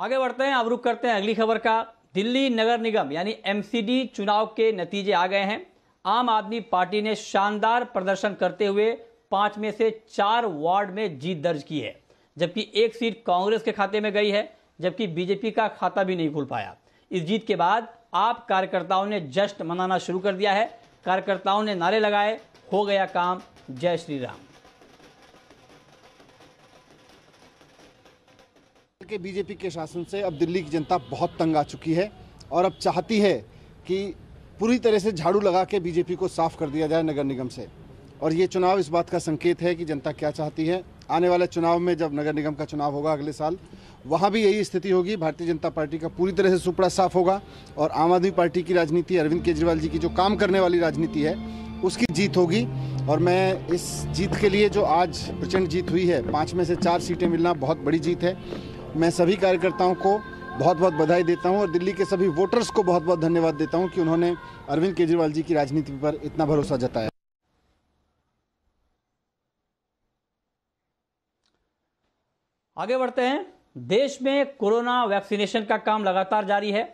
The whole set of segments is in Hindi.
आगे बढ़ते हैं, अब रुख करते हैं अगली खबर का। दिल्ली नगर निगम यानी एमसीडी चुनाव के नतीजे आ गए हैं। आम आदमी पार्टी ने शानदार प्रदर्शन करते हुए 5 में से 4 वार्ड में जीत दर्ज की है, जबकि एक सीट कांग्रेस के खाते में गई है, जबकि बीजेपी का खाता भी नहीं खुल पाया। इस जीत के बाद आप कार्यकर्ताओं ने जश्न मनाना शुरू कर दिया है। कार्यकर्ताओं ने नारे लगाए, हो गया काम, जय श्री राम। के बीजेपी के शासन से अब दिल्ली की जनता बहुत तंग आ चुकी है और अब चाहती है कि पूरी तरह से झाड़ू लगा के बीजेपी को साफ कर दिया जाए नगर निगम से। और ये चुनाव इस बात का संकेत है कि जनता क्या चाहती है। आने वाले चुनाव में जब नगर निगम का चुनाव होगा अगले साल, वहाँ भी यही स्थिति होगी। भारतीय जनता पार्टी का पूरी तरह से सुपड़ा साफ होगा और आम आदमी पार्टी की राजनीति, अरविंद केजरीवाल जी की जो काम करने वाली राजनीति है, उसकी जीत होगी। और मैं इस जीत के लिए, जो आज प्रचंड जीत हुई है, 5 में से 4 सीटें मिलना बहुत बड़ी जीत है। मैं सभी कार्यकर्ताओं को बहुत बहुत बधाई देता हूं और दिल्ली के सभी वोटर्स को बहुत बहुत धन्यवाद देता हूं कि उन्होंने अरविंद केजरीवाल जी की राजनीति पर इतना भरोसा जताया। आगे बढ़ते हैं। देश में कोरोना वैक्सीनेशन का काम लगातार जारी है।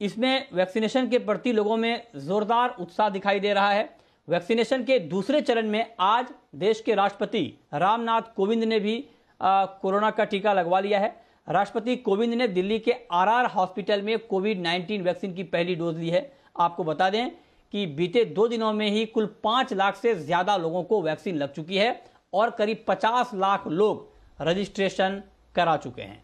इसमें वैक्सीनेशन के प्रति लोगों में जोरदार उत्साह दिखाई दे रहा है। वैक्सीनेशन के दूसरे चरण में आज देश के राष्ट्रपति रामनाथ कोविंद ने भी कोरोना का टीका लगवा लिया है। राष्ट्रपति कोविंद ने दिल्ली के आरआर हॉस्पिटल में कोविड-19 वैक्सीन की पहली डोज ली है। आपको बता दें कि बीते 2 दिनों में ही कुल 5 लाख से ज्यादा लोगों को वैक्सीन लग चुकी है और करीब 50 लाख लोग रजिस्ट्रेशन करा चुके हैं।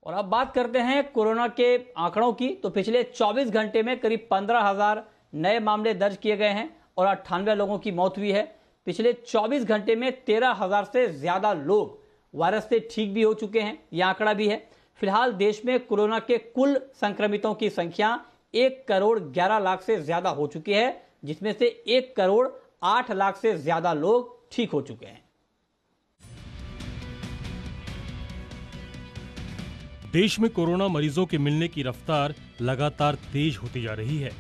और अब बात करते हैं कोरोना के आंकड़ों की। तो पिछले 24 घंटे में करीब 15,000 नए मामले दर्ज किए गए हैं और 98 लोगों की मौत हुई है। पिछले 24 घंटे में 13,000 से ज्यादा लोग वायरस से ठीक भी हो चुके हैं, यह आंकड़ा भी है। फिलहाल देश में कोरोना के कुल संक्रमितों की संख्या 1 करोड़ 11 लाख से ज्यादा हो चुकी है, जिसमें से 1 करोड़ 8 लाख से ज्यादा लोग ठीक हो चुके हैं। देश में कोरोना मरीजों के मिलने की रफ्तार लगातार तेज होती जा रही है।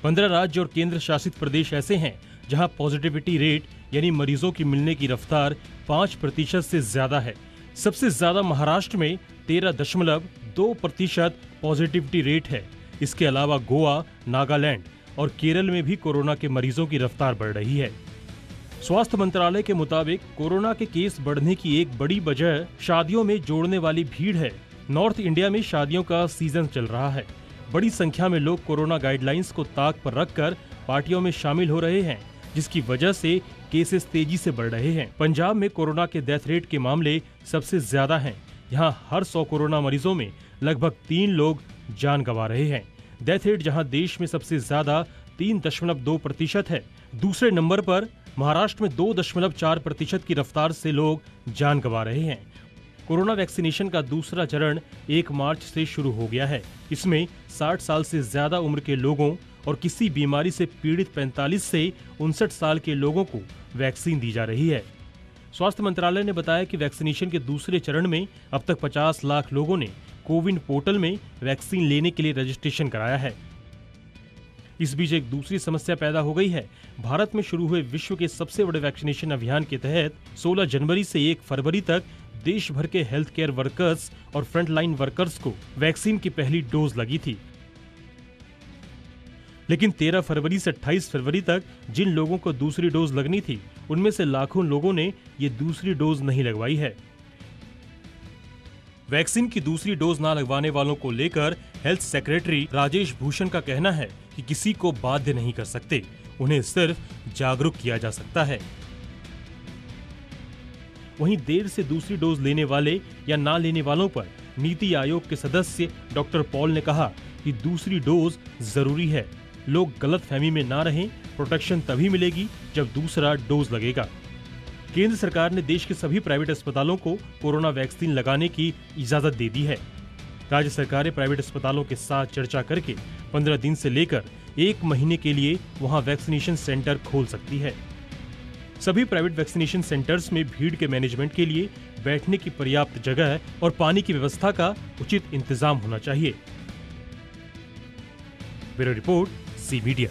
15 राज्य और केंद्र शासित प्रदेश ऐसे हैं जहां पॉजिटिविटी रेट यानी मरीजों की मिलने की रफ्तार 5% से ज्यादा है। सबसे ज्यादा महाराष्ट्र में 13.2% पॉजिटिविटी रेट है। इसके अलावा गोवा, नागालैंड और केरल में भी कोरोना के मरीजों की रफ्तार बढ़ रही है। स्वास्थ्य मंत्रालय के मुताबिक कोरोना के केस बढ़ने की एक बड़ी वजह शादियों में जोड़ने वाली भीड़ है। नॉर्थ इंडिया में शादियों का सीजन चल रहा है। बड़ी संख्या में लोग कोरोना गाइडलाइंस को ताक पर रखकर पार्टियों में शामिल हो रहे हैं, जिसकी वजह से केसेस तेजी से बढ़ रहे हैं। पंजाब में कोरोना के डेथ रेट के मामले सबसे ज्यादा हैं। यहाँ हर 100 कोरोना मरीजों में लगभग 3 लोग जान गंवा रहे हैं। डेथ रेट जहाँ देश में सबसे ज्यादा 3.2% है, दूसरे नंबर पर महाराष्ट्र में 2.4% की रफ्तार से लोग जान गंवा रहे हैं। कोरोना वैक्सीनेशन का दूसरा चरण 1 मार्च से शुरू हो गया है। इसमें 60 साल से ज्यादा उम्र के लोगों और किसी बीमारी से पीड़ित 45 से 59 साल के लोगों को वैक्सीन दी जा रही है। स्वास्थ्य मंत्रालय ने बताया कि वैक्सीनेशन के दूसरे चरण में अब तक 50 लाख लोगों ने कोविन पोर्टल में वैक्सीन लेने के लिए रजिस्ट्रेशन कराया है। इस बीच एक दूसरी समस्या पैदा हो गई है। भारत में शुरू हुए विश्व के सबसे बड़े वैक्सीनेशन अभियान के तहत 16 जनवरी से 1 फरवरी तक देश भर के हेल्थ केयर वर्कर्स और फ्रंटलाइन वर्कर्स को वैक्सीन की पहली डोज लगी थी। लेकिन 13 फरवरी से 28 फरवरी तक जिन लोगों को दूसरी डोज लगनी थी, उनमें से लाखों लोगों ने ये दूसरी डोज नहीं लगवाई है। वैक्सीन की दूसरी डोज ना लगवाने वालों को लेकर हेल्थ सेक्रेटरी राजेश भूषण का कहना है कि किसी को बाध्य नहीं कर सकते, उन्हें सिर्फ जागरूक किया जा सकता है। वहीं देर से दूसरी डोज लेने वाले या ना लेने वालों पर नीति आयोग के सदस्य डॉक्टर पॉल ने कहा कि दूसरी डोज जरूरी है। लोग गलतफहमी में ना रहें, प्रोटेक्शन तभी मिलेगी जब दूसरा डोज लगेगा। केंद्र सरकार ने देश के सभी प्राइवेट अस्पतालों को कोरोना वैक्सीन लगाने की इजाजत दे दी है। राज्य सरकारें प्राइवेट अस्पतालों के साथ चर्चा करके 15 दिन से लेकर 1 महीने के लिए वहां वैक्सीनेशन सेंटर खोल सकती है। सभी प्राइवेट वैक्सीनेशन सेंटर्स में भीड़ के मैनेजमेंट के लिए बैठने की पर्याप्त जगह और पानी की व्यवस्था का उचित इंतजाम होना चाहिए। Bureau report, C media.